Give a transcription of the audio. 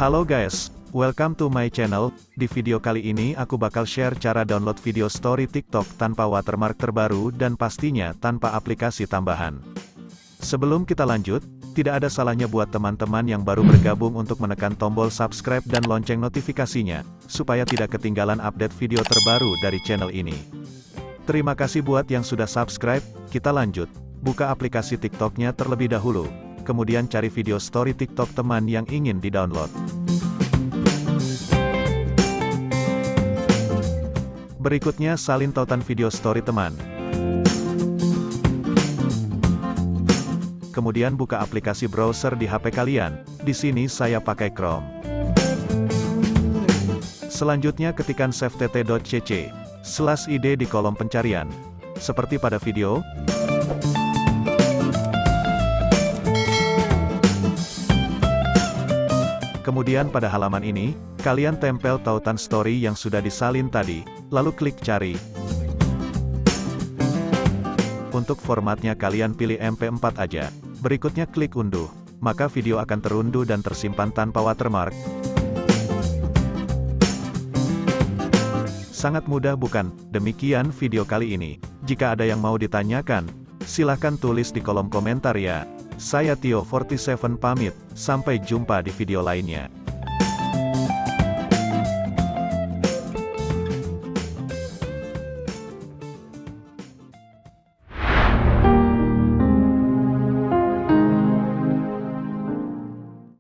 Halo guys, welcome to my channel. Di video kali ini aku bakal share cara download video story TikTok tanpa watermark terbaru dan pastinya tanpa aplikasi tambahan. Sebelum kita lanjut, tidak ada salahnya buat teman-teman yang baru bergabung untuk menekan tombol subscribe dan lonceng notifikasinya, supaya tidak ketinggalan update video terbaru dari channel ini. Terima kasih buat yang sudah subscribe. Kita lanjut. Buka aplikasi TikToknya terlebih dahulu. Kemudian cari video story TikTok teman yang ingin di-download. Berikutnya salin tautan video story teman. Kemudian buka aplikasi browser di HP kalian. Di sini saya pakai Chrome. Selanjutnya ketikkan saveTT.cc/id di kolom pencarian. Seperti pada video. Kemudian pada halaman ini, kalian tempel tautan story yang sudah disalin tadi, lalu klik cari. Untuk formatnya kalian pilih MP4 aja. Berikutnya klik unduh, maka video akan terunduh dan tersimpan tanpa watermark. Sangat mudah bukan? Demikian video kali ini. Jika ada yang mau ditanyakan, silahkan tulis di kolom komentar ya. Saya Tio47 pamit, sampai jumpa di video lainnya.